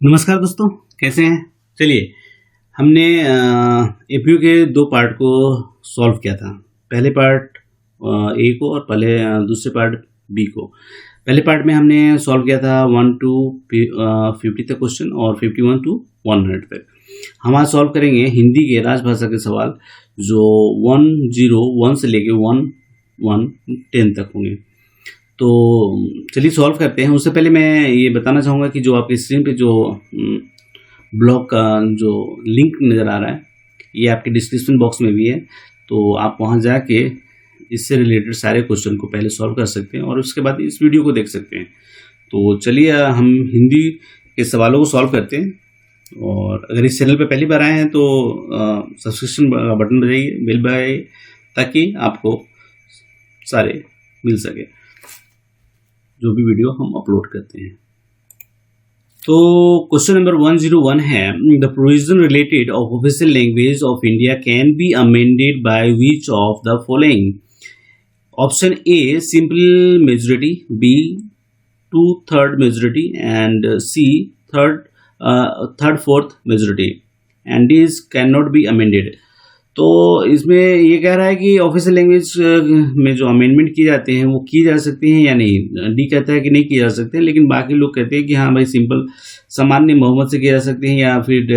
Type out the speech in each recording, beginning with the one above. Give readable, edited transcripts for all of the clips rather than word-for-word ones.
नमस्कार दोस्तों, कैसे हैं? चलिए, हमने एपीयू के 2 पार्ट को सॉल्व किया था। पहले पार्ट ए को और दूसरे पार्ट बी को। पहले पार्ट में हमने सॉल्व किया था 1 to 50 तक क्वेश्चन और 51 to 100 तक। हम आज सॉल्व करेंगे हिंदी के राजभाषा के सवाल जो 101 से लेके 110 तक होंगे। तो चलिए सॉल्व करते हैं। उससे पहले मैं ये बताना चाहूँगा कि जो आपकी स्क्रीन पे जो ब्लॉग का जो लिंक नज़र आ रहा है, ये आपके डिस्क्रिप्शन बॉक्स में भी है, तो आप वहाँ जाके इससे रिलेटेड सारे क्वेश्चन को पहले सॉल्व कर सकते हैं और उसके बाद इस वीडियो को देख सकते हैं। तो चलिए हम हिंदी के सवालों को सॉल्व करते हैं। और अगर इस चैनल पे पहली बार आए हैं तो सब्सक्रिप्शन बटन बजाइए, बेल बजाइए, ताकि आपको सारे मिल सके जो भी वीडियो हम अपलोड करते हैं। तो क्वेश्चन नंबर 101 है, the provision related of official language of India can be amended by which of the following? Option A simple majority, B 2/3 majority and C third fourth majority and this can not be amended. तो इसमें ये कह रहा है कि official language में जो amendment किए जाते हैं वो की जा सकती हैं या नहीं। डी कहता है कि नहीं किए जा सकते, लेकिन बाकी लोग कहते हैं कि हाँ भाई सिंपल सामान्य बहुमत से किए जा सकते हैं या फिर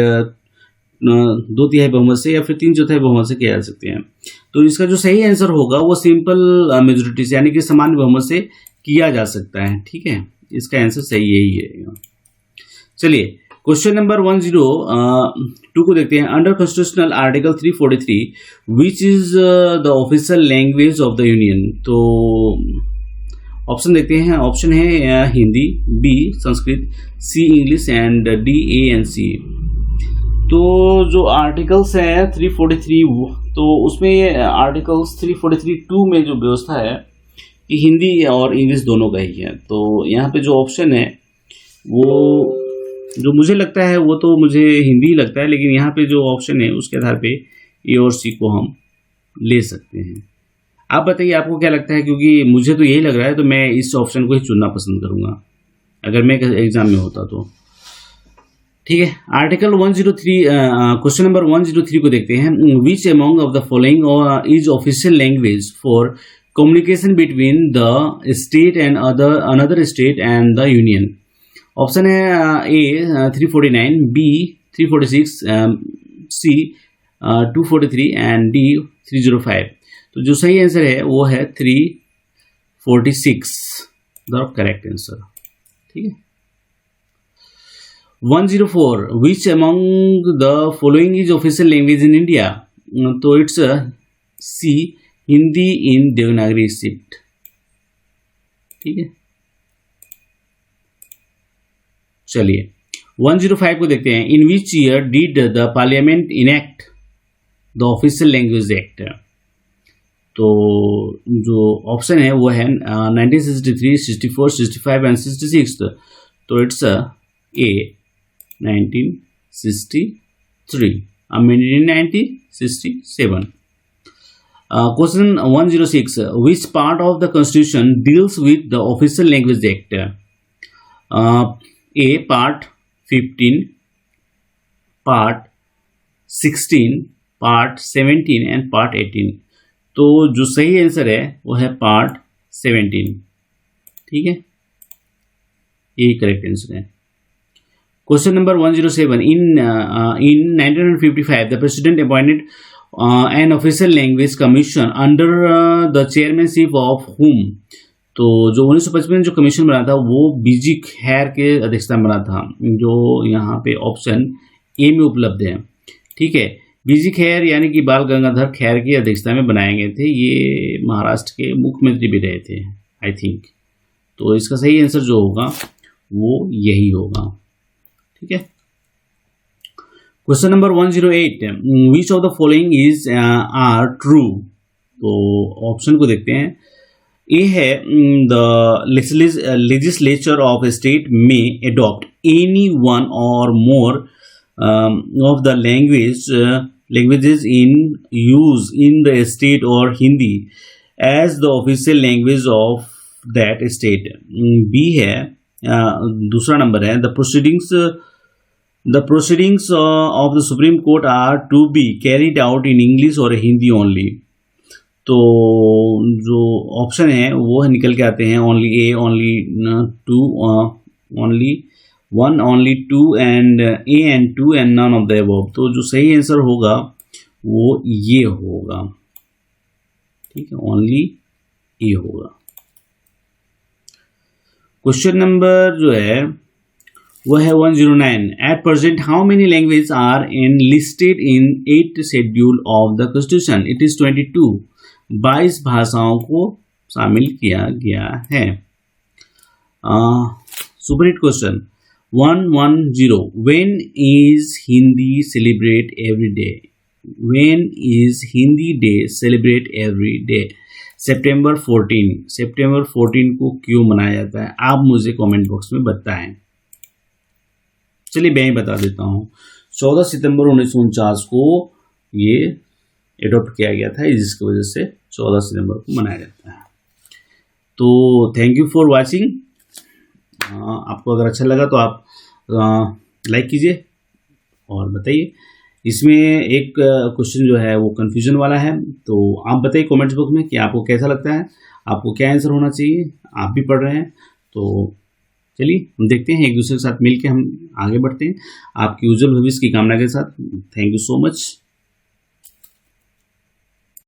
2/3 बहुमत से या फिर 3/4 बहुमत से किए जा सकते हैं। तो इसका जो सही आंसर होगा वो सिंपल मेजोरिटी से यानी कि सामान्य बहुमत से किया जा सकता है। ठीक है, इसका आंसर सही यही है। चलिए क्वेश्चन नंबर 102 को देखते हैं। Under constitutional article 343 which is the official language of the union? तो ऑप्शन देखते हैं। ऑप्शन है Hindi, B Sanskrit, C English and D ANC। तो जो आर्टिकल्स हैं 343, तो उसमें आर्टिकल्स 343(2) में जो व्यवस्था है कि हिंदी और इंग्लिश दोनों का ही है। तो यहाँ पे जो ऑप्शन है वो जो मुझे लगता है वो तो मुझे हिंदी लगता है, लेकिन यहाँ पे जो ऑप्शन है उसके आधार पे ए और सी को हम ले सकते हैं। आप बताइए आपको क्या लगता है, क्योंकि मुझे तो यही लग रहा है, तो मैं इस ऑप्शन को ही चुनना पसंद करूँगा अगर मैं एग्जाम में होता तो। ठीक है, आर्टिकल 103 क्वेश्चन नंबर 103 को देखते हैं। Which among of the following is official language for communication between the state and another state and the union? Option है ए 349, बी 346, सी 243 एंड डी 305। तो जो सही आंसर है वो है 346 द करेक्ट आंसर। ठीक है। 104 which among the following is official language in India? तो it's C Hindi in Devanagari script. ठीक है, चलिए 105 को देखते हैं। In which year did the parliament enact the official language act? तो जो ऑप्शन है वो है 1963, 64, 65 एंड 66। तो it's a 1963, amended in 1967। Question 106 which part of the constitution deals with the official language act? A part 15, part 16, part 17 and part 18। तो जो सही answer है वो है part 17। ठीक है, यही करेक्ट आंसर है। Question number 107 in 1955 the president appointed an official language commission under the chairmanship of हुम? तो जो 1955 में जो कमीशन बना था वो बीजी खैर के अध्यक्षता में बना था, जो यहाँ पे ऑप्शन ए में उपलब्ध है। ठीक है, बीजी खैर यानी कि बाल गंगाधर खैर की अध्यक्षता में बनाए गए थे। ये महाराष्ट्र के मुख्यमंत्री भी रहे थे आई थिंक। तो इसका सही आंसर जो होगा वो यही होगा। ठीक है, question number 108 which of the following is are true? तो ऑप्शन को देखते हैं। ए है द लेजिस्लेचर ऑफ स्टेट में adopt any one or more of the languages in use in the state or Hindi as the official language of that state. B है दूसरा नंबर है the proceedings the proceedings of the Supreme Court are to be carried out in English or Hindi only. तो जो option है वो निकल के आते हैं only A, only two, only one, only two and A and two and none of the above. तो जो सही आंसर होगा वो ये होगा, ठीक है, ओनली ए होगा। क्वेश्चन नंबर जो है वो है 109। At present how many language are listed in 8th schedule of the constitution? It is 22। 22 भाषाओं को शामिल किया गया है। Super hit question 110। When is Hindi celebrate every day? When is Hindi day celebrate every day? सितंबर 14। सितंबर 14 को क्यों मनाया जाता है? आप मुझे कमेंट बॉक्स में बताएं। चलिए मैं ही बता देता हूँ। 14 सितंबर 1949 को ये एडॉप्ट किया गया था, जिसकी वजह से 14 सितंबर को मनाया जाता है। तो थैंक यू फॉर वाचिंग। आपको अगर अच्छा लगा तो आप लाइक कीजिए और बताइए। इसमें एक क्वेश्चन जो है वो कन्फ्यूजन वाला है, तो आप बताइए कमेंट्स बॉक्स में कि आपको कैसा लगता है, आपको क्या आंसर होना चाहिए। आप भी पढ़ रहे हैं तो चलिए हम देखते हैं, एक दूसरे के साथ मिलकर हम आगे बढ़ते हैं आपकी उज्जवल भविष्य की कामना के साथ। Thank you so much.